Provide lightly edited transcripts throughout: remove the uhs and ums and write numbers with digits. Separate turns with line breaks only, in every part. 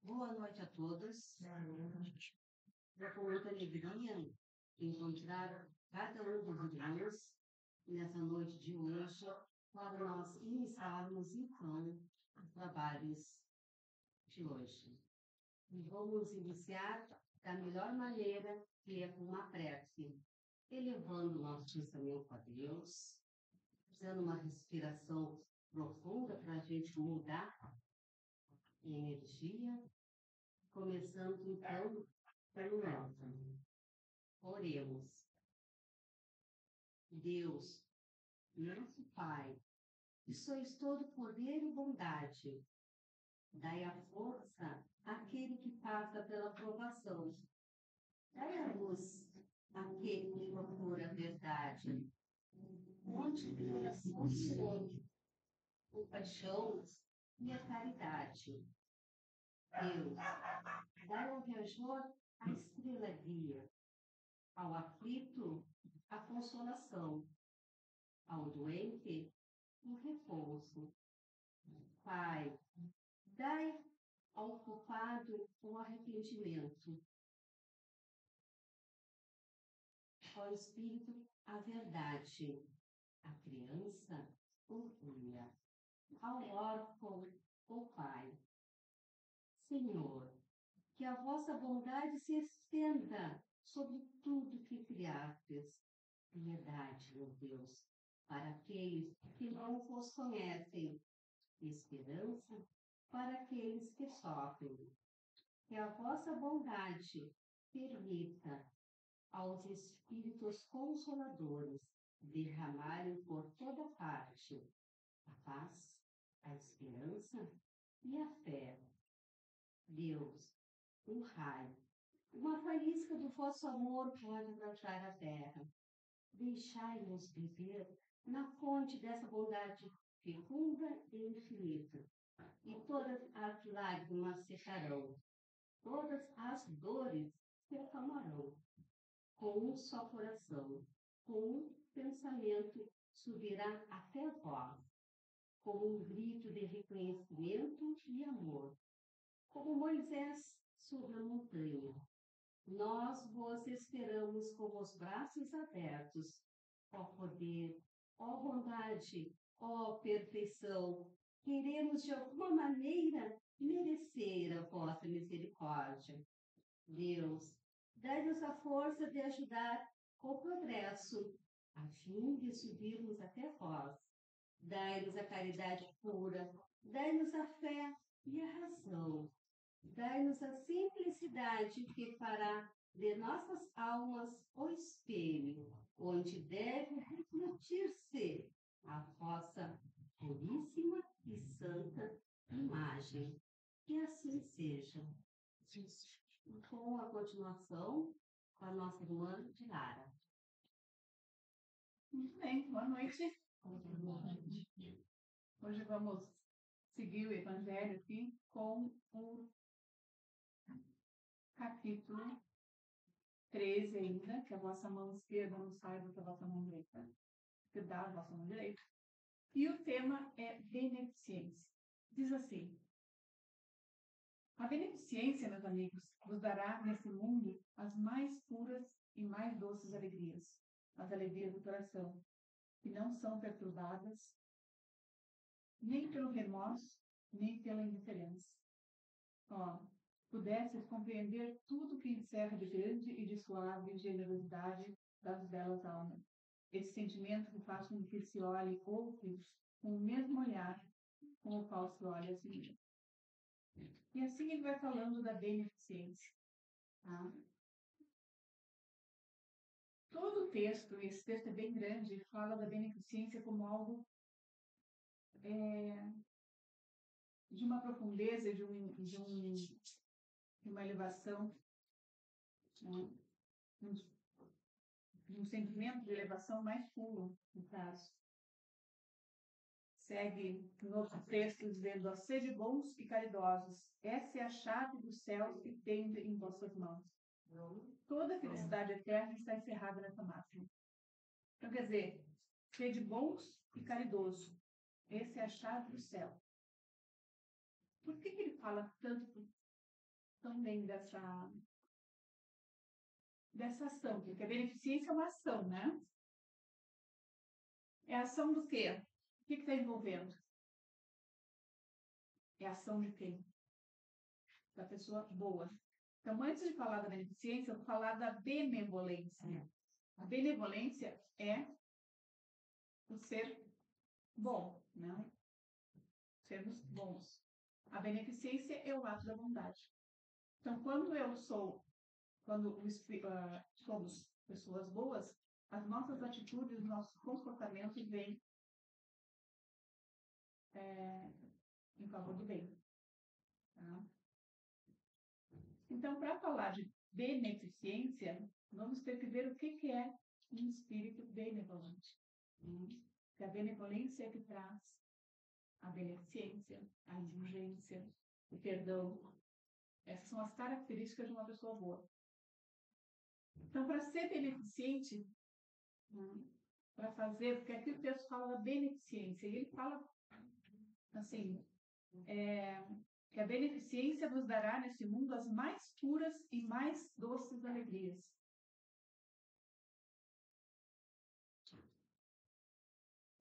Boa noite a todos. É com muita alegria encontrar cada um dos irmãos nessa noite de hoje para nós iniciarmos, então, os trabalhos de hoje. E vamos iniciar da melhor maneira, que é com uma prece, elevando o nosso pensamento a Deus, fazendo uma respiração profunda para a gente mudar a energia. Começando, então, pelo Nelson. Oremos. Deus, nosso Pai, que sois todo poder e bondade, dai a força àquele que passa pela provação. Dai a luz àquele que procura a verdade. Multiplica o Senhor, compaixão e a caridade. Deus, dai ao viajor a estrela guia, ao aflito a consolação, ao doente o repouso. Pai, dai ao culpado o arrependimento, ao espírito a verdade, à criança o cura, ao órfão o Pai. Senhor, que a vossa bondade se estenda sobre tudo que criastes. Piedade, meu Deus, para aqueles que não vos conhecem, esperança para aqueles que sofrem. Que a vossa bondade permita aos Espíritos Consoladores derramarem por toda parte a paz, a esperança e a fé. Deus, um raio, uma faísca do vosso amor pode brotar a terra. Deixai-nos viver na fonte dessa bondade fecunda e infinita. E todas as lágrimas secarão, todas as dores se acalmarão. Com um só coração, com um pensamento, subirá até vós, como um grito de reconhecimento e amor. Como Moisés sobre a montanha, nós vos esperamos com os braços abertos. Ó poder, ó bondade, ó perfeição, queremos de alguma maneira merecer a vossa misericórdia. Deus, dai-nos a força de ajudar o progresso, a fim de subirmos até vós. Dai-nos a caridade pura, dai-nos a fé e a razão. Dai-nos a simplicidade que fará de nossas almas o espelho, onde deve refletir-se a vossa puríssima e santa imagem. Que assim seja. Com a continuação, com a nossa irmã de Lara.
Muito bem, boa noite. Hoje vamos seguir o Evangelho aqui com o capítulo 13 ainda, que a vossa mão esquerda não saiba que a vossa mão direita, que dá a vossa mão direita. E o tema é beneficência. Diz assim: a beneficência, meus amigos, vos dará nesse mundo as mais puras e mais doces alegrias, as alegrias do coração, que não são perturbadas nem pelo remorso, nem pela indiferença. Pudesses compreender tudo que encerra de grande e de suave generosidade das belas almas. Esse sentimento que faz com que se olhe outros com o mesmo olhar com o qual se olha a si mesmo. E assim ele vai falando da beneficência. Tá? Todo o texto, esse texto é bem grande, fala da beneficência como algo de uma profundeza, de uma elevação, né? Um sentimento de elevação mais puro, no caso. Segue no outro texto dizendo: ó, sede bons e caridosos, essa é a chave dos céus que tende em vossas mãos. Toda a felicidade eterna está encerrada nessa máxima. Então, quer dizer, sede bons e caridoso, essa é a chave do céu. Por que ele fala tanto também dessa ação, porque a beneficência é uma ação, né? É a ação do quê? O que está envolvendo? É a ação de quem? Da pessoa boa. Então, antes de falar da beneficência, eu vou falar da benevolência. A benevolência é o ser bom, né? Sermos bons. A beneficência é o ato da bondade. Então, quando somos pessoas boas, as nossas atitudes, nossos comportamentos vêm em favor do bem. Tá? Então, para falar de beneficência, vamos ter que ver o que é um espírito benevolente. Que a benevolência é que traz a beneficência, a indulgência, o perdão. Essas são as características de uma pessoa boa. Então, para ser beneficente, para fazer, porque aqui o texto fala da beneficência, e ele fala assim, que a beneficência nos dará nesse mundo as mais puras e mais doces alegrias.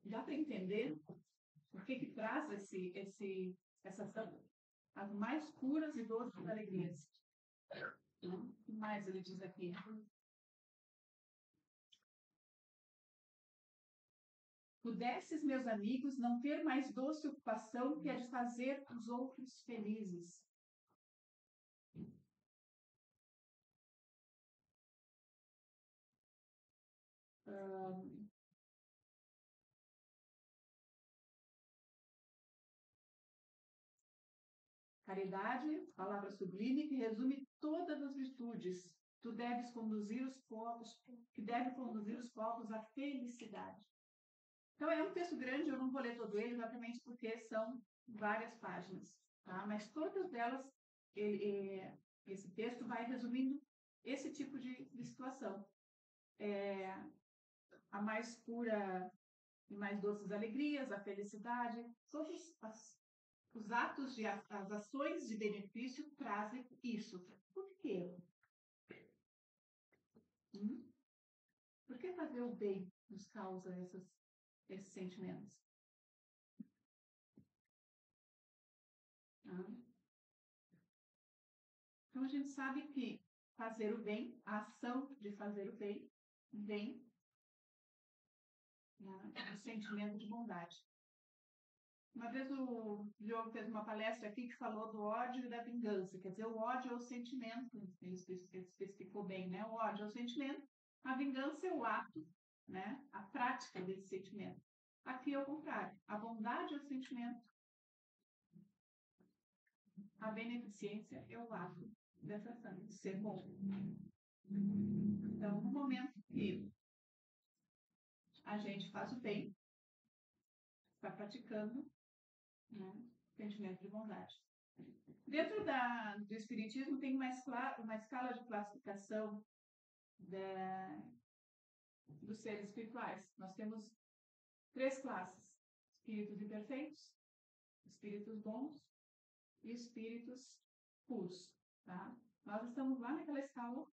Dá para entender o que traz essa as mais puras e doces alegrias? O que mais ele diz aqui? Pudesses, meus amigos, não ter mais doce ocupação que a de fazer os outros felizes. Caridade, palavra sublime que resume todas as virtudes. Tu deves conduzir os povos, que deve conduzir os povos à felicidade. Então é um texto grande, eu não vou ler todo ele, exatamente porque são várias páginas, tá? Mas todas elas, esse texto vai resumindo esse tipo de situação. A mais pura e mais doces alegrias, a felicidade, todos os atos, as ações de benefício trazem isso. Por quê? Por que fazer o bem nos causa esses sentimentos? Então, a gente sabe que fazer o bem, a ação de fazer o bem, vem do sentimento de bondade. Uma vez o Diogo fez uma palestra aqui que falou do ódio e da vingança. Quer dizer, o ódio é o sentimento, ele especificou bem, né? O ódio é o sentimento, a vingança é o ato, né? A prática desse sentimento. Aqui é o contrário. A bondade é o sentimento, a beneficência é o ato dessa ação, de ser bom. Então, no momento que a gente faz o bem, está praticando, né, sentimento de bondade. Dentro do Espiritismo tem uma escala de classificação dos seres espirituais. Nós temos 3 classes: espíritos imperfeitos, espíritos bons e espíritos puros. Tá? Nós estamos lá naquela escala,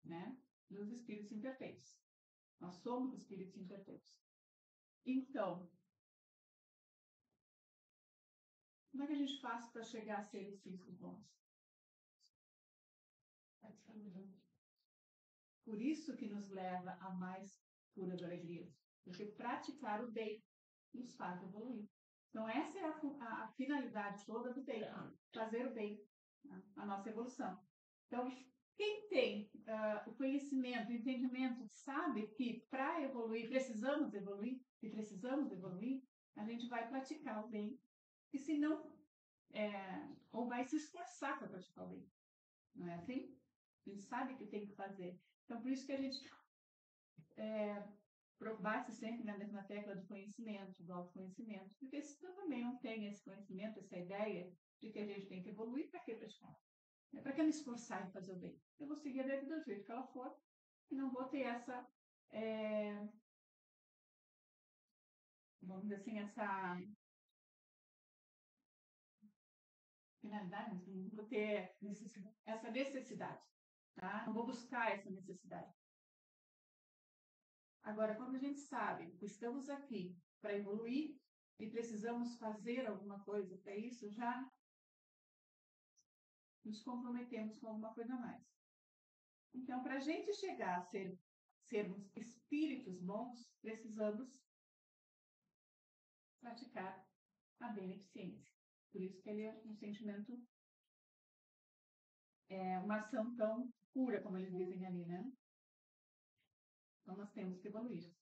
né, dos espíritos imperfeitos. Nós somos espíritos imperfeitos. Então, como é que a gente faz para chegar a ser espíritos bons? Por isso que nos leva a mais puras alegrias. Porque praticar o bem nos faz evoluir. Então, essa é a finalidade toda do bem, fazer o bem, né? A nossa evolução. Então, quem tem o conhecimento, o entendimento, sabe que para evoluir, precisamos evoluir, a gente vai praticar o bem. E se não, ou vai se esforçar para praticar o bem. Não é assim? A gente sabe que tem que fazer. Então, por isso que a gente bate sempre na mesma tecla do conhecimento, do autoconhecimento. Porque se tu também não tem esse conhecimento, essa ideia de que a gente tem que evoluir, para que praticar? Para que me esforçar em fazer o bem? Eu vou seguir a vida do jeito que ela for e não vou ter essa, vamos dizer assim, finalidade, não vou ter essa necessidade, tá? Não vou buscar essa necessidade. Agora, quando a gente sabe que estamos aqui para evoluir e precisamos fazer alguma coisa para isso, já nos comprometemos com alguma coisa a mais. Então, para a gente chegar a sermos espíritos bons, precisamos praticar a beneficência. Por isso que ele é um sentimento, uma ação tão pura, como eles dizem ali, né? Então, nós temos que evoluir,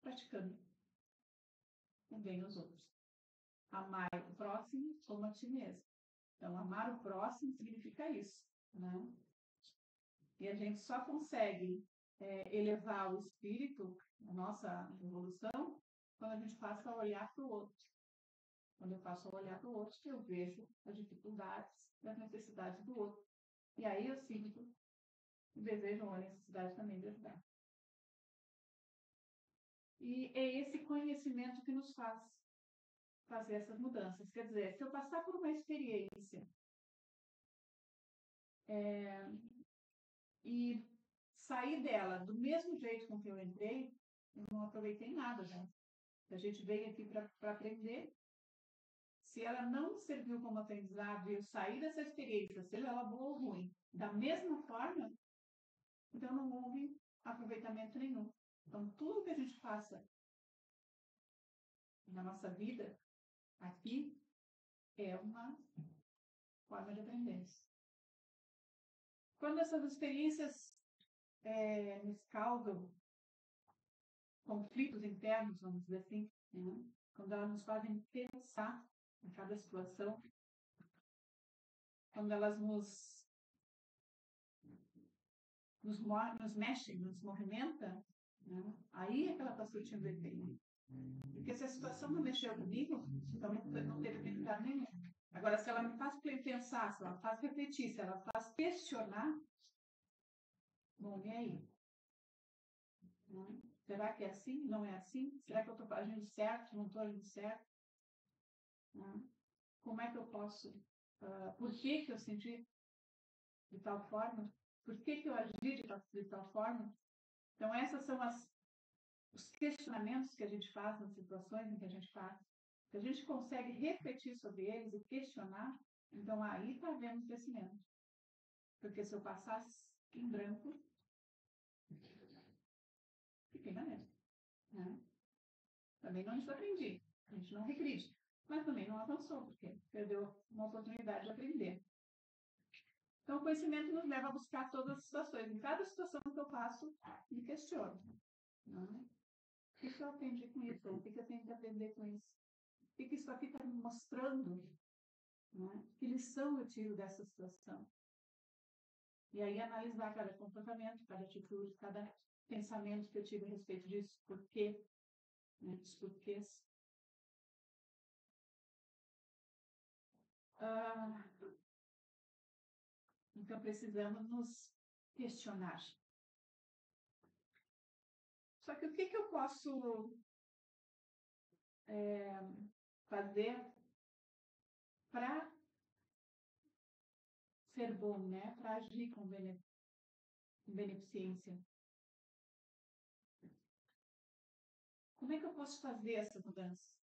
praticando o bem aos outros. Amar o próximo como a ti mesmo. Então, amar o próximo significa isso, né? E a gente só consegue elevar o espírito, a nossa evolução, quando a gente passa a olhar para o outro. Quando eu passo a olhar para o outro, eu vejo as dificuldades e as necessidades do outro. E aí eu sinto o desejo ou a necessidade também de ajudar. E é esse conhecimento que nos faz fazer essas mudanças. Quer dizer, se eu passar por uma experiência e sair dela do mesmo jeito com que eu entrei, eu não aproveitei nada já. A gente veio aqui para aprender. Se ela não serviu como aprendizado e eu sair dessa experiência, seja ela boa ou ruim, da mesma forma, então não houve aproveitamento nenhum. Então, tudo que a gente passa na nossa vida aqui é uma forma de aprender. Quando essas experiências nos causam conflitos internos, vamos dizer assim, né? Quando elas nos fazem pensar em cada situação, quando elas nos mexem, nos movimentam, né? Aí é que ela está surtindo efeito. Porque se a situação não mexeu comigo, então não teve resultado nenhum. Agora, se ela me faz pensar, se ela me faz refletir, se ela faz questionar, bom, e aí? Né? Será que é assim? Não é assim? Será que eu estou agindo certo? Não estou agindo certo? Né? Como é que eu posso? Por que eu senti de tal forma? Por que eu agi de tal forma? Então, esses são os questionamentos que a gente faz nas situações em que a gente passa. Se a gente consegue refletir sobre eles e questionar, então aí está havendo crescimento. Porque se eu passasse em branco, fiquei na mesma. Né? Também não desaprendi, a gente não regride, mas também não avançou, porque perdeu uma oportunidade de aprender. Então, o conhecimento nos leva a buscar todas as situações. Em cada situação que eu passo, me questiono. Né? O que eu aprendi com isso? O que eu tenho que aprender com isso? O que isso aqui está me mostrando? Né? Que lição eu tiro dessa situação? E aí analisar cada comportamento, cada atitude, cada pensamento que eu tive a respeito disso. Por quê? Né? Os porquês. Então, precisamos nos questionar. Só que o que eu posso fazer para ser bom, né? Para agir com beneficência? Como é que eu posso fazer essa mudança?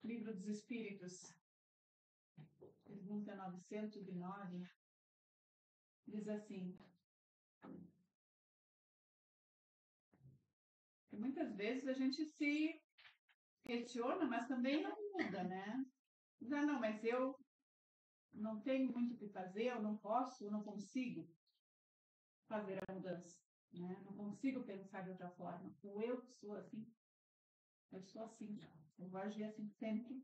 Livro dos Espíritos, pergunta 909, diz assim: que muitas vezes a gente se questiona, mas também não muda, né? Não, mas eu não tenho muito o que fazer, eu não posso, eu não consigo fazer a mudança, né? Não consigo pensar de outra forma. Ou eu sou assim, eu sou assim, eu vou agir assim sempre.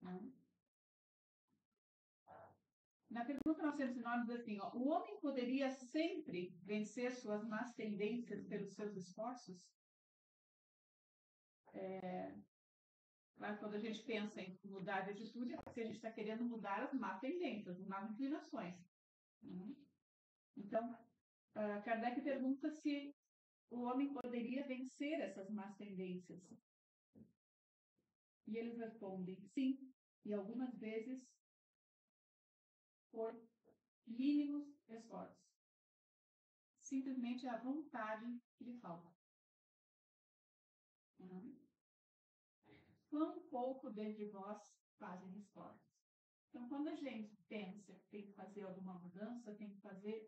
Né? Na pergunta 909 diz assim, ó, o homem poderia sempre vencer suas más tendências pelos seus esforços? Claro, quando a gente pensa em mudar de atitude, é porque a gente está querendo mudar as más tendências, as más inclinações. Né? Então, Kardec pergunta se o homem poderia vencer essas más tendências E eles respondem sim, e algumas vezes por mínimos esforços. Simplesmente a vontade lhe falta. Quão pouco dentre vós fazem esforços. Então, quando a gente pensa que tem que fazer alguma mudança, tem que fazer,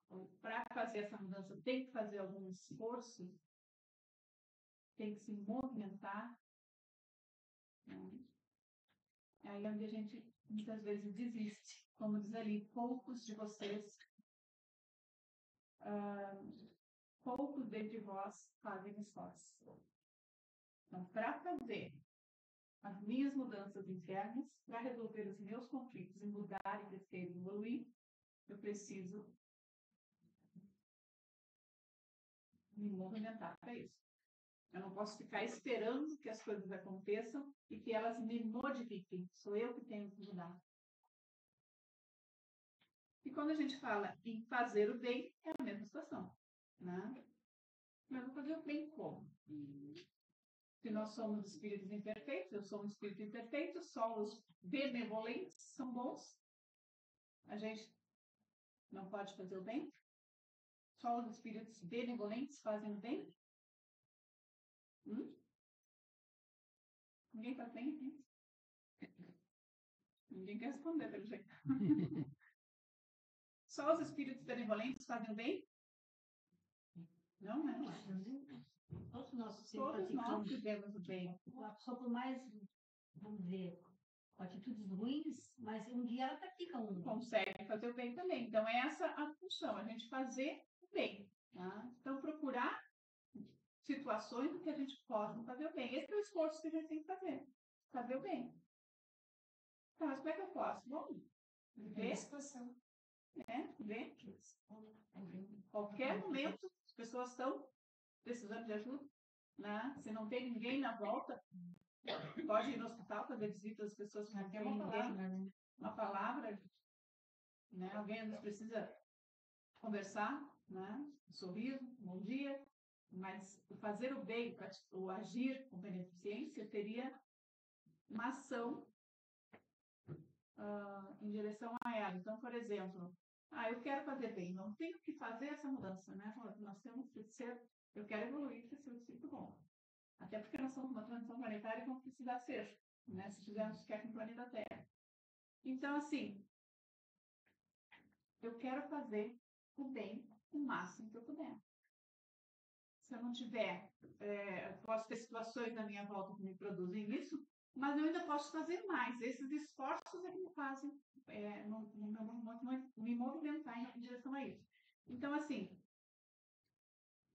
ou para fazer essa mudança, tem que fazer algum esforço, tem que se movimentar, é aí onde a gente muitas vezes desiste. Como diz ali, poucos de vocês, poucos dentre vós fazem esforço. Então, para fazer as minhas mudanças internas, para resolver os meus conflitos e mudar, e crescer e evoluir, eu preciso me movimentar para isso. Eu não posso ficar esperando que as coisas aconteçam e que elas me modifiquem. Sou eu que tenho que mudar. E quando a gente fala em fazer o bem, é a mesma situação. Né? Mas vou fazer o bem como? Se nós somos espíritos imperfeitos, eu sou um espírito imperfeito, só os benevolentes são bons. A gente não pode fazer o bem. Só os espíritos benevolentes fazem o bem. Ninguém faz bem aqui? Ninguém quer responder, pelo jeito. Só os espíritos benevolentes fazem o bem? Não, né?
Todos nós
fizemos o bem.
A pessoa, por mais, vamos dizer, com atitudes ruins, mas um dia ela pratica um.
Consegue fazer o bem também. Então, é essa a função, a gente fazer o bem. Tá? Então, procurar situações em que a gente possa fazer o bem. Esse é o esforço que a gente tem que fazer. Fazer o bem. Tá, mas como é que eu posso? Bom, ver. Ver. Qualquer momento, as pessoas estão precisando de ajuda. Né? Se não tem ninguém na volta, pode ir no hospital fazer visita às pessoas que não tem ninguém. Uma palavra, né? Alguém às vezes precisa conversar, né? Um sorriso, um bom dia, mas o fazer o bem, o agir com beneficência, teria uma ação em direção a ela. Então, por exemplo, eu quero fazer bem, não tenho que fazer essa mudança, né? Nós temos que ser, eu quero evoluir, que ser um espírito bom. Até porque nós somos uma transição planetária e vamos precisar ser, né? Se fizermos o que é com o planeta Terra. Então, assim, eu quero fazer o bem o máximo que eu puder. Se eu não tiver, posso ter situações na minha volta que me produzem isso, mas eu ainda posso fazer mais. Esses esforços é que me fazem me movimentar em direção a isso. Então, assim,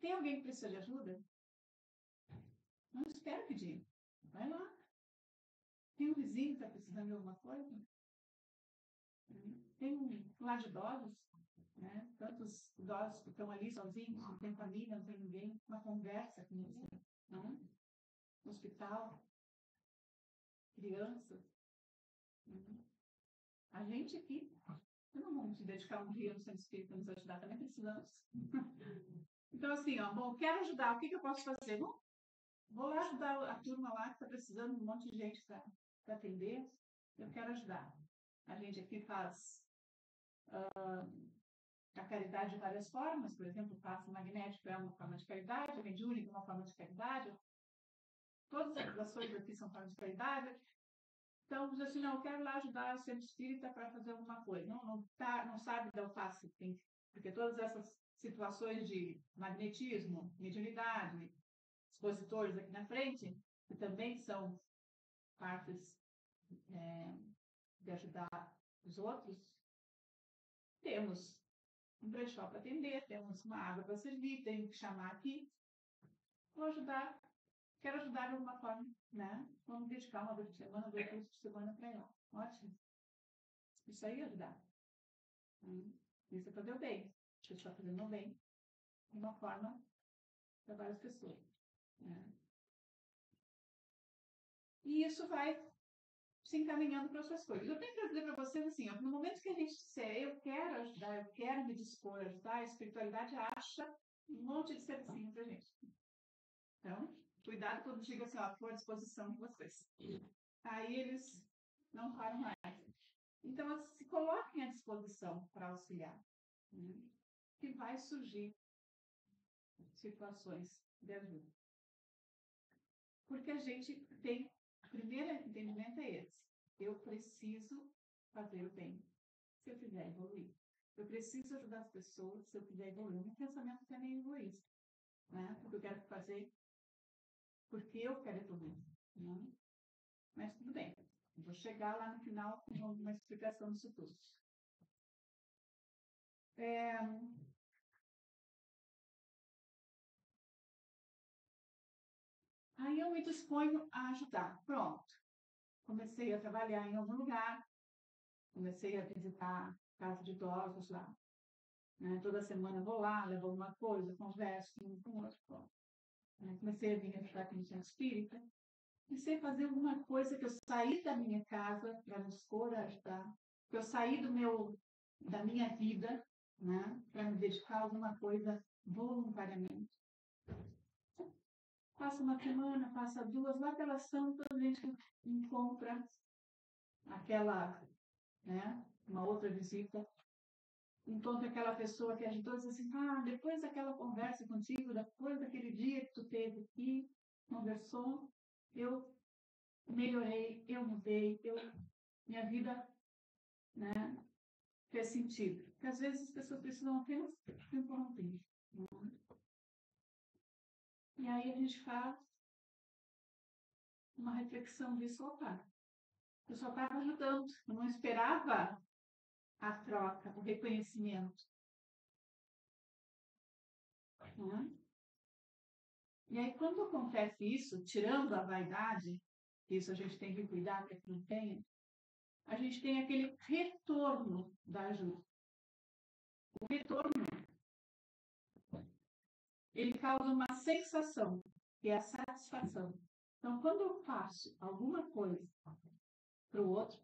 tem alguém que precisa de ajuda? Não espera pedir. Vai lá. Tem um vizinho que está precisando de alguma coisa? Tem um lar de idosos? Né? Tantos idosos que estão ali sozinhos, não tem família, não tem ninguém, uma conversa com eles, não? No hospital, crianças. A gente aqui, não vamos se dedicar um dia no centro espírita nos ajudar, também precisamos. Então, assim, bom, quero ajudar, o que eu posso fazer? Bom, vou lá ajudar a turma lá que está precisando de um monte de gente para atender, eu quero ajudar. A gente aqui faz a caridade de várias formas, por exemplo, o passe magnético é uma forma de caridade, a rede única é uma forma de caridade, todas as ações aqui são formas de caridade. Então, diz assim, não, eu quero lá ajudar o centro espírita para fazer alguma coisa. Não sabe dar o passe, porque todas essas situações de magnetismo, mediunidade, expositores aqui na frente, que também são partes de ajudar os outros, temos um brechó para atender, temos uma água para servir, tenho que chamar aqui. Vou ajudar, quero ajudar de alguma forma, né? Vamos dedicar uma vez por semana, 2 vezes por semana para ela. Ótimo. Isso aí é ajudar. Isso é fazer o bem. Você está fazendo o bem de uma forma para várias pessoas. Né? E isso vai se encaminhando para outras coisas. Eu tenho que dizer para vocês assim, no momento que a gente disser eu quero ajudar, eu quero me dispor a ajudar, a espiritualidade acha um monte de servicinho para a gente. Então, cuidado quando diga assim, ó, estou à disposição de vocês. Aí eles não param mais. Então, se coloquem à disposição para auxiliar, né? Que vai surgir situações de ajuda. Porque a gente tem, o primeiro entendimento é esse. Eu preciso fazer o bem, se eu quiser evoluir. Eu preciso ajudar as pessoas, se eu quiser evoluir. O meu pensamento é meio egoísta, né? Porque eu quero fazer porque eu quero evoluir, né? Mas tudo bem. Eu vou chegar lá no final com uma explicação disso tudo. Aí eu me disponho a ajudar. Pronto. Comecei a trabalhar em algum lugar, comecei a visitar casa de idosos lá. Né? Toda semana eu vou lá, levo alguma coisa, converso com um com o outro. Né? Comecei a vir ajudar aqui no centro espírita. Comecei a fazer alguma coisa que eu saí da minha casa para me dispor a ajudar, que eu saí da minha vida, né, para me dedicar a alguma coisa voluntariamente. Passa uma semana, passa duas, lá pela Santa, a gente encontra aquela, né, uma outra visita, encontra aquela pessoa que ajudou, diz assim, depois daquela conversa contigo, depois daquele dia que tu teve aqui, conversou, eu melhorei, eu mudei, minha vida, né, fez sentido. Porque às vezes as pessoas precisam apenas de um pontinho. Né? E aí a gente faz uma reflexão disso, eu só estava ajudando, eu não esperava a troca, o reconhecimento. Né? E aí quando acontece isso, tirando a vaidade, isso a gente tem que cuidar para que não tenha, a gente tem aquele retorno da ajuda. O retorno, ele causa uma sensação, que é a satisfação. Então, quando eu faço alguma coisa para o outro,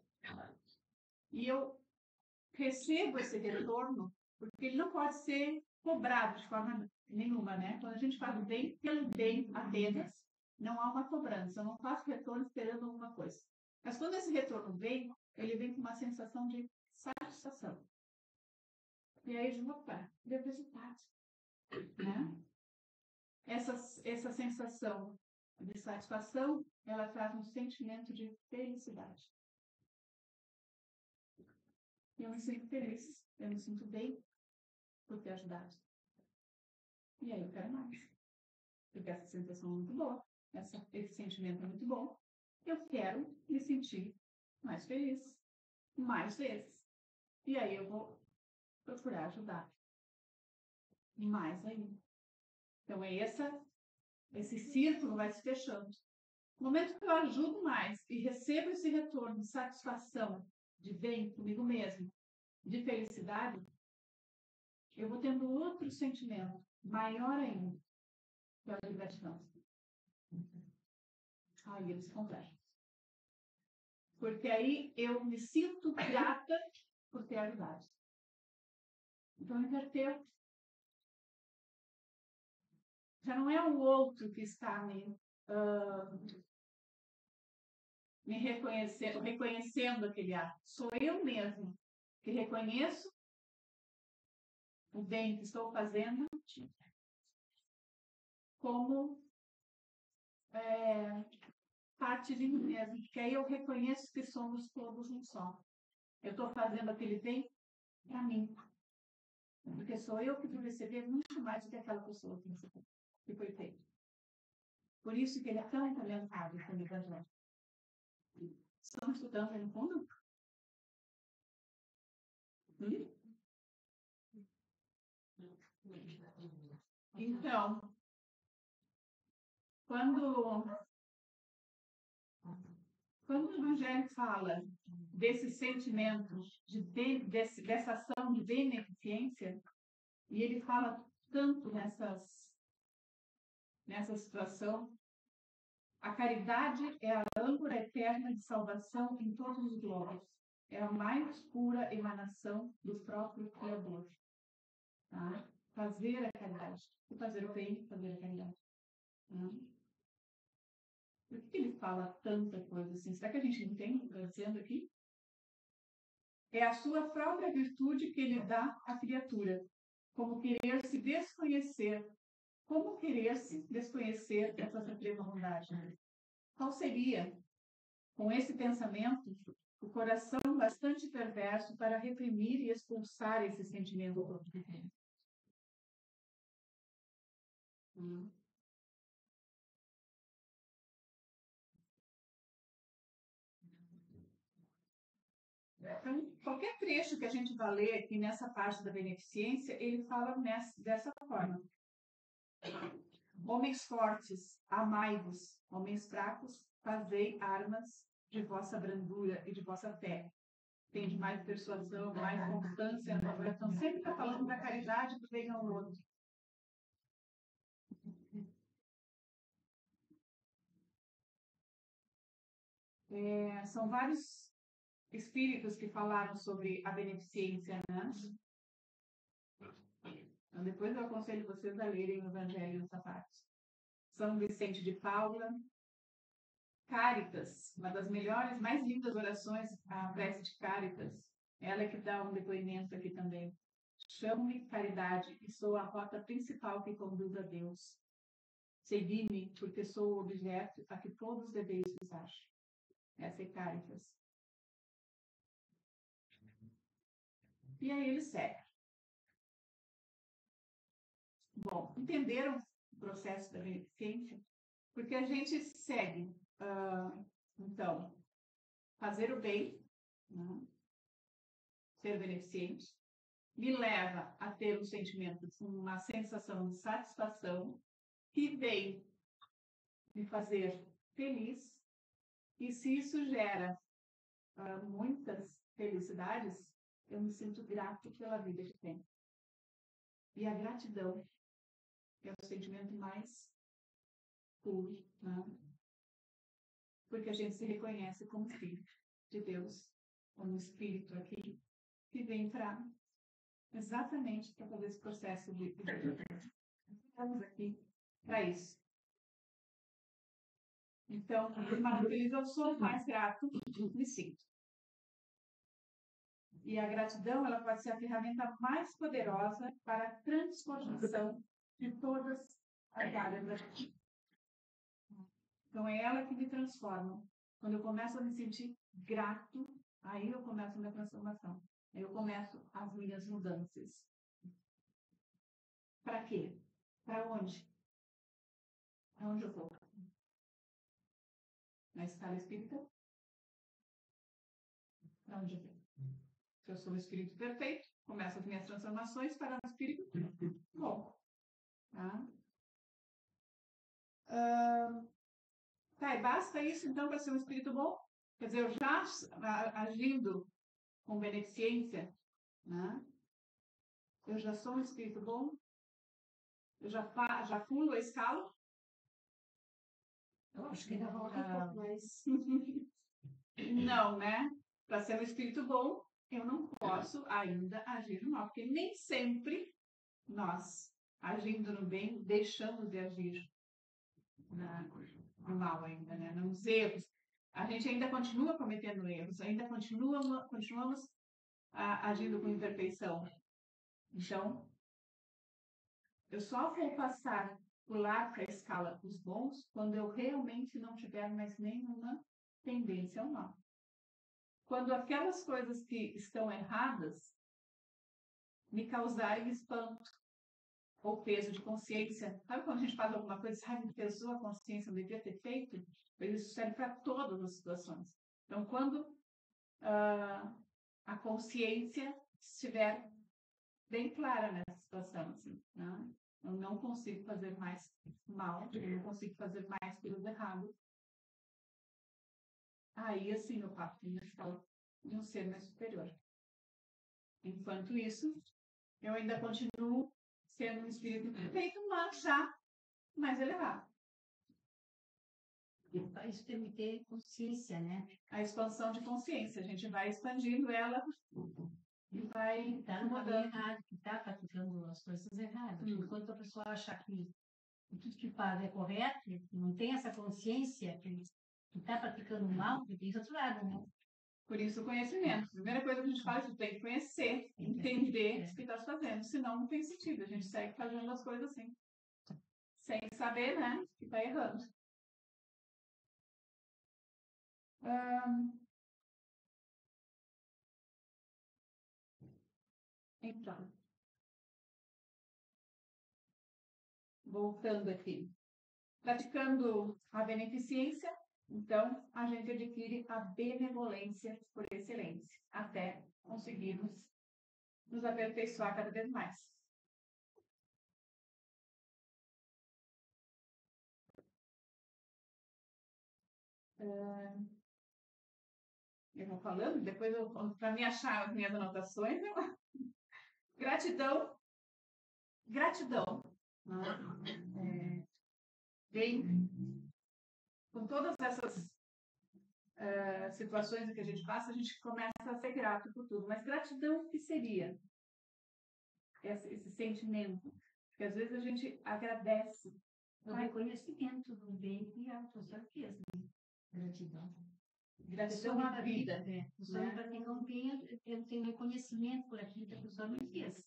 e eu recebo esse retorno, porque ele não pode ser cobrado de forma nenhuma, né? Quando a gente faz o bem, pelo bem apenas, não há uma cobrança. Eu não faço retorno esperando alguma coisa. Mas quando esse retorno vem, ele vem com uma sensação de satisfação. E aí, de opa, deu resultado. Né? Essa sensação de satisfação, ela traz um sentimento de felicidade. Eu me sinto feliz, eu me sinto bem por ter ajudado. E aí eu quero mais. Porque essa sensação é muito boa, esse sentimento é muito bom. Eu quero me sentir mais feliz, mais vezes. E aí eu vou procurar ajudar. Mais ainda. Então esse círculo vai se fechando. No momento que eu ajudo mais e recebo esse retorno de satisfação, de bem comigo mesmo, de felicidade, eu vou tendo outro sentimento, maior ainda, que é o de gratidão. Aí eles convergem. Porque aí eu me sinto grata por ter ajudado. Então, inverteu. Já não é o outro que está me reconhecendo aquele ato. Sou eu mesmo que reconheço o bem que estou fazendo como parte de mim mesmo. Porque aí eu reconheço que somos todos um só. Eu estou fazendo aquele bem para mim. Porque sou eu que vou receber muito mais do que aquela pessoa que foi feita. Por isso que ele é tão talentoso com o Evangelho. Estão estudando aí no fundo? Então, quando o Evangelho fala desse sentimento, dessa ação de beneficência, e ele fala tanto nessa situação, a caridade é a âncora eterna de salvação em todos os globos. É a mais pura emanação do próprio Criador. Tá? Fazer a caridade. Fazer o bem, fazer a caridade. Tá? Por que ele fala tanta coisa assim? Será que a gente entende o que está dizendo aqui? É a sua própria virtude que ele dá à criatura, como querer se desconhecer. Como querer se desconhecer essa suprema bondade? Qual seria, com esse pensamento, o coração bastante perverso para reprimir e expulsar esse sentimento? Então, qualquer trecho que a gente vai ler aqui nessa parte da beneficência, ele fala dessa forma. Homens fortes, amai-vos. Homens fracos, fazei armas de vossa brandura e de vossa fé. Tende mais persuasão, mais constância na oração. Sempre está falando da caridade do bem ao outro. São vários espíritos que falaram sobre a beneficência, né? Então, depois eu aconselho vocês a lerem o Evangelho nessa parte. São Vicente de Paula, Cáritas, uma das melhores, mais lindas orações, a prece de Cáritas. Ela é que dá um depoimento aqui também. Chamo-me caridade e sou a rota principal que conduz a Deus. Segui-me, porque sou o objeto a que todos deveis usar. Essa é Cáritas. E aí ele segue. Bom, entenderam o processo da beneficência? Porque a gente segue, então, fazer o bem, né? Ser beneficente, me leva a ter um sentimento, uma sensação de satisfação que vem me fazer feliz. E se isso gera muitas felicidades, eu me sinto grato pela vida que tenho. E a gratidão é o sentimento mais puro, né? Porque a gente se reconhece como filho de Deus, como espírito aqui, que vem para exatamente para fazer esse processo de estamos aqui para isso. Então, mais feliz eu sou, mais grato me sinto. E a gratidão, ela pode ser a ferramenta mais poderosa para a transformação de todas as áreas da vida. Então, é ela que me transforma. Quando eu começo a me sentir grato, aí eu começo a minha transformação. Aí eu começo as minhas mudanças. Para quê? Para onde? Para onde eu vou? Na escala espírita? Para onde eu vou? Se eu sou o espírito perfeito, começo as minhas transformações para um espírito bom. Tá? Tá, e basta isso então para ser um espírito bom? Quer dizer, eu já agindo com beneficência, né? Eu já sou um espírito bom? Eu já pulo a escala?
Eu acho que ainda falta um pouco mais.
Não, né? Para ser um espírito bom, eu não posso ainda agir no mal, porque nem sempre nós, agindo no bem, deixamos de agir no mal ainda, né? Nos erros. A gente ainda continua cometendo erros, ainda continuamos agindo com imperfeição. Então, eu só vou pular para a escala dos bons quando eu realmente não tiver mais nenhuma tendência ao mal. Quando aquelas coisas que estão erradas me causarem espanto ou peso de consciência. Sabe quando a gente faz alguma coisa e me pesou a consciência, eu devia ter feito? Isso serve para todas as situações. Então, quando a consciência estiver bem clara nessa situação, assim, né? Eu não consigo fazer mais mal, eu não consigo fazer mais coisas erradas. Aí, assim, eu parto na escala de um ser mais superior. Enquanto isso, eu ainda continuo sendo um espírito perfeito, mas já mais elevado.
Isso tem que ter consciência, né?
A expansão de consciência, a gente vai expandindo ela e vai
Tá no caminho errado, que tá praticando as coisas erradas. Enquanto a pessoa acha que
tudo que faz é correto, não tem essa consciência que está praticando mal, porque tem outro lado, né?
Por isso, o conhecimento. A primeira coisa que a gente faz é que tem que conhecer, entender o que está fazendo. Senão, não tem sentido. A gente segue fazendo as coisas assim. Sem saber, né? Que está errando. Então. Voltando aqui. Praticando a beneficência, então, a gente adquire a benevolência por excelência, até conseguirmos nos aperfeiçoar cada vez mais. Eu vou falando, depois, para me achar as minhas anotações, gratidão. Gratidão. Vem com todas essas situações que a gente passa, a gente começa a ser grato por tudo. Mas gratidão, o que seria esse sentimento? Porque às vezes a gente agradece.
O reconhecimento do bem que a pessoa fez, né? Gratidão.
Gratidão à vida.
A pessoa pratica um bem, eu tenho reconhecimento por aquilo que a pessoa me fez.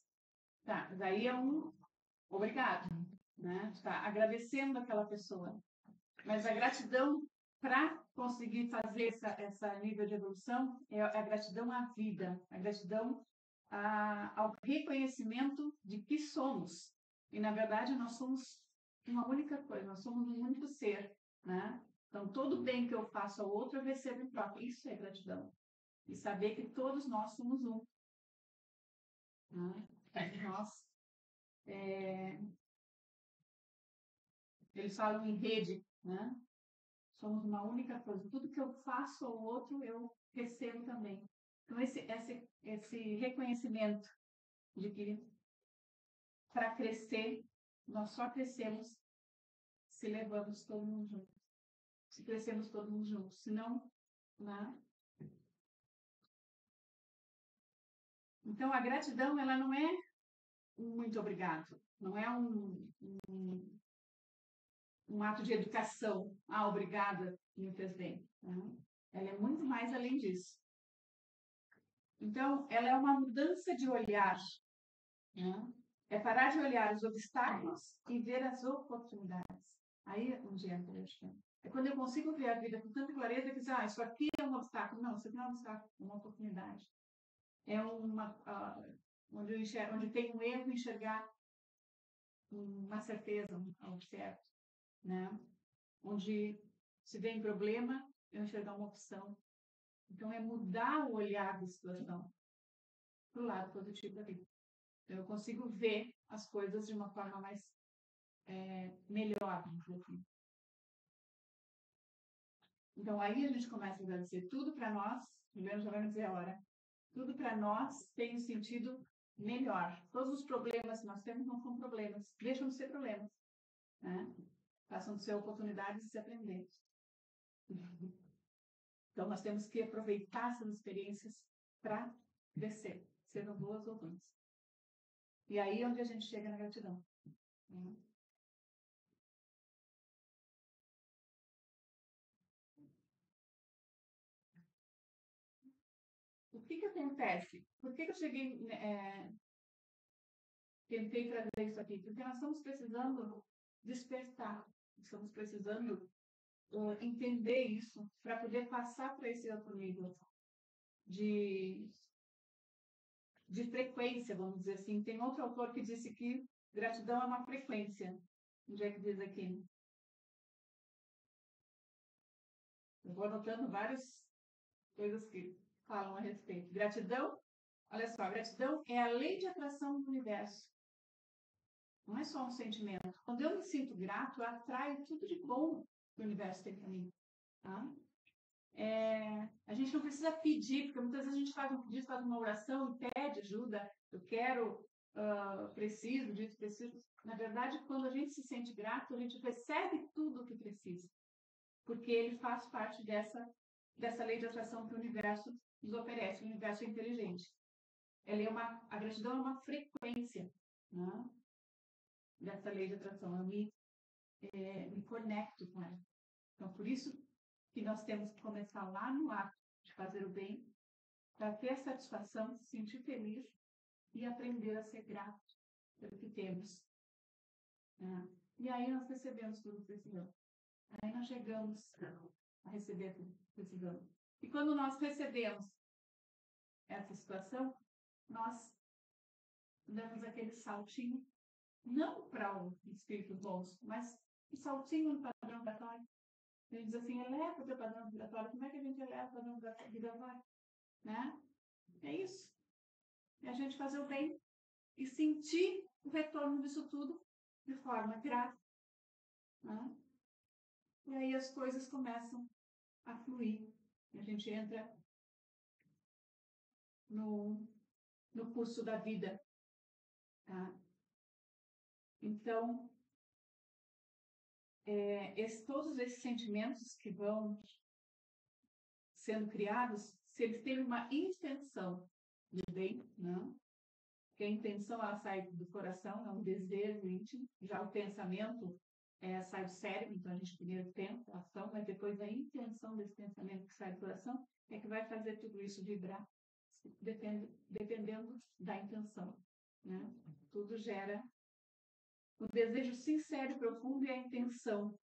Tá, daí é um obrigado, né? Está agradecendo aquela pessoa. Mas a gratidão, para conseguir fazer essa nível de evolução, é a gratidão à vida, a gratidão ao reconhecimento de que somos. E, na verdade, nós somos uma única coisa, nós somos um único ser, né? Então, todo bem que eu faço ao outro, eu recebo em troca. Isso é gratidão. E saber que todos nós somos um. Né? Todos nós. Eles falam em rede, né? Somos uma única coisa. Tudo que eu faço ao outro, eu recebo também. Então, esse reconhecimento de que para crescer, nós só crescemos se levamos todo mundo junto. Se crescemos todo mundo junto. Senão, né? Então, a gratidão, ela não é um muito obrigado. Não é um ato de educação. Ah, obrigada, me fez bem. Né? Ela é muito mais além disso. Então, ela é uma mudança de olhar. Né? É parar de olhar os obstáculos e ver as oportunidades. Aí é onde entra a gratidão. É quando eu consigo ver a vida com tanta clareza que diz, isso aqui é um obstáculo. Não, isso aqui não é um obstáculo, é uma oportunidade. É onde tem um erro, enxergar uma certeza, algo certo. Né? Onde se vem problema, eu enxergar uma opção. Então, é mudar o olhar da situação para o lado positivo da vida. Então, eu consigo ver as coisas de uma forma mais melhor. Então, aí a gente começa a agradecer tudo para nós. Primeiro já vai me dizer a hora. Tudo para nós tem um sentido melhor. Todos os problemas que nós temos não são problemas. Deixam de ser problemas. Né? Passam de ser oportunidades de se aprender. Então, nós temos que aproveitar essas experiências para crescer, sejam boas ou ruins. E aí é onde a gente chega na gratidão. O que acontece? Por que eu cheguei, tentei trazer isso aqui? Porque nós estamos precisando despertar, estamos precisando entender isso para poder passar para esse outro nível de frequência, vamos dizer assim. Tem outro autor que disse que gratidão é uma frequência. Onde é que diz aqui? Eu vou anotando várias coisas que falam a respeito. Gratidão, olha só, gratidão é a lei de atração do universo. Não é só um sentimento. Quando eu me sinto grato, eu atraio tudo de bom que o universo tem para mim. Tá? A gente não precisa pedir, porque muitas vezes a gente faz um pedido, faz uma oração e pede ajuda. Eu quero, preciso disso, preciso. Na verdade, quando a gente se sente grato, a gente recebe tudo o que precisa. Porque ele faz parte dessa lei de atração que o universo nos oferece. O universo é inteligente. A gratidão é uma frequência, né? Dessa lei de atração. me conecto com ela. Então, por isso que nós temos que começar lá no ato de fazer o bem, para ter satisfação, se sentir feliz e aprender a ser grato pelo que temos. Né? E aí nós recebemos tudo que precisamos. Aí nós chegamos a receber tudo que precisamos. E quando nós recebemos essa situação, nós damos aquele saltinho, não para o espírito bons, mas um saltinho no padrão vibratório. Ele diz assim, eleva o teu padrão vibratório. Como é que a gente eleva o padrão vibratório? Né? É isso. É a gente fazer o bem e sentir o retorno disso tudo de forma grata. Né? E aí as coisas começam a fluir. A gente entra no curso da vida. Tá? Então, todos esses sentimentos que vão sendo criados, se eles têm uma intenção de bem, né? Porque a intenção ela sai do coração, é um desejo íntimo, já o pensamento sai do cérebro, então a gente primeiro pensa a ação, mas depois a intenção desse pensamento que sai do coração é que vai fazer tudo isso vibrar, dependendo da intenção. Né? Tudo gera o desejo sincero e profundo, e a intenção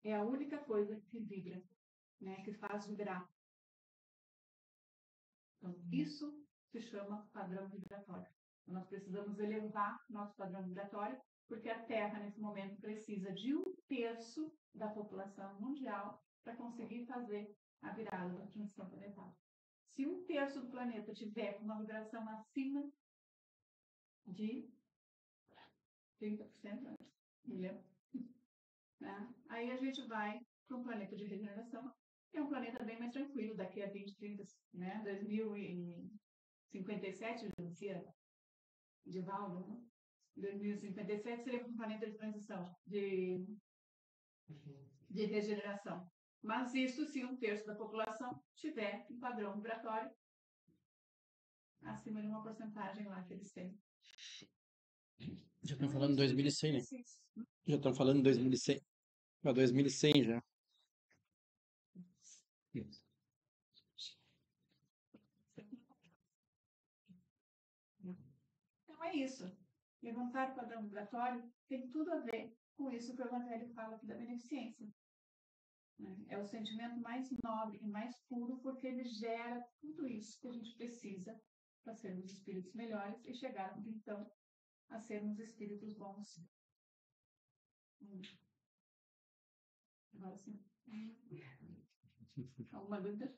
é a única coisa que vibra, né? Que faz vibrar. Então, isso se chama padrão vibratório. Então, nós precisamos elevar nosso padrão vibratório, porque a Terra, nesse momento, precisa de 1/3 da população mundial para conseguir fazer a virada da transição planetária. Se 1/3 do planeta tiver uma vibração acima de 30%, né? Aí a gente vai para um planeta de regeneração, que é um planeta bem mais tranquilo daqui a 20, 30, né? 2057, dizia Divaldo, né? 2057 seria um planeta de transição, de regeneração. Mas isso se 1/3 da população tiver um padrão vibratório acima de uma porcentagem lá que eles têm.
Já estão falando em 2100, né? Já estão falando em 2100. Para 2100 já.
Então é isso. Levantar o padrão vibratório tem tudo a ver com isso que o Evangelho fala aqui da beneficência. É o sentimento mais nobre e mais puro, porque ele gera tudo isso que a gente precisa para sermos espíritos melhores e chegarmos, então, a sermos espíritos bons. Agora sim. Alguma dúvida?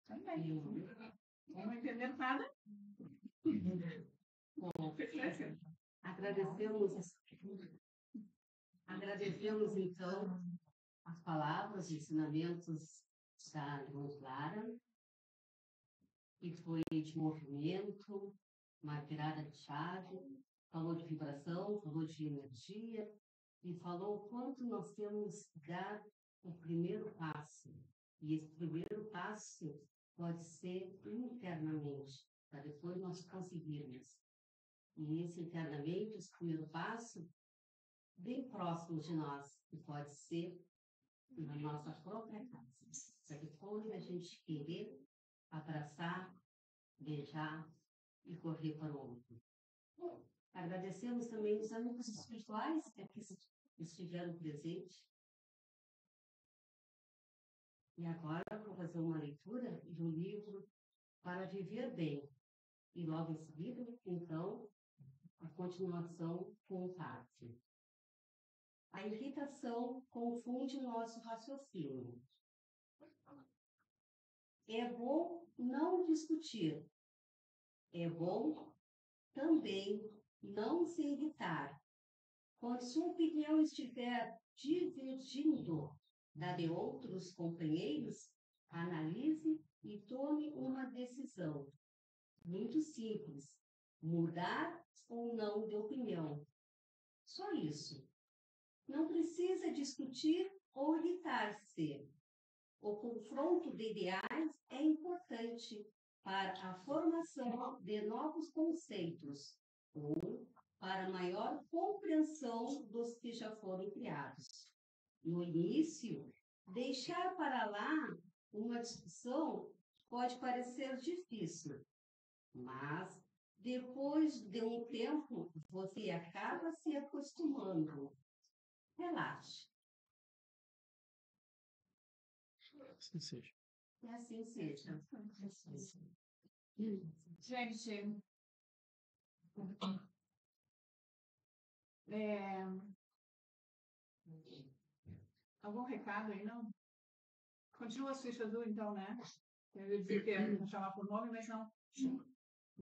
Também. Não entendendo nada?
Agradecemos, então, as palavras, os ensinamentos da irmã Clara, que foi de movimento, uma virada de chave, falou de vibração, falou de energia, e falou o quanto nós temos que dar o primeiro passo. E esse primeiro passo pode ser internamente, para depois nós conseguirmos. E esse internamente, esse primeiro passo, bem próximo de nós, que pode ser na nossa própria casa. Para depois a gente querer abraçar, beijar e correr para o outro. Agradecemos também os amigos espirituais que aqui estiveram presentes. E agora vou fazer uma leitura do livro Para Viver Bem. E logo em seguida, então, a continuação com o Tati. A irritação confunde nosso raciocínio. É bom não discutir. É bom também não se irritar. Quando sua opinião estiver divergindo da de outros companheiros, analise e tome uma decisão. Muito simples. Mudar ou não de opinião. Só isso. Não precisa discutir ou irritar-se. O confronto de ideais é importante para a formação de novos conceitos ou para maior compreensão dos que já foram criados. No início, deixar para lá uma discussão pode parecer difícil, mas depois de um tempo, você acaba se acostumando. Relaxe.
Assim seja.
E assim seja.
Gente, algum recado aí, não? Continua a Suíça Azul, então, né? Eu ia dizer que ia chamar por nome, mas não.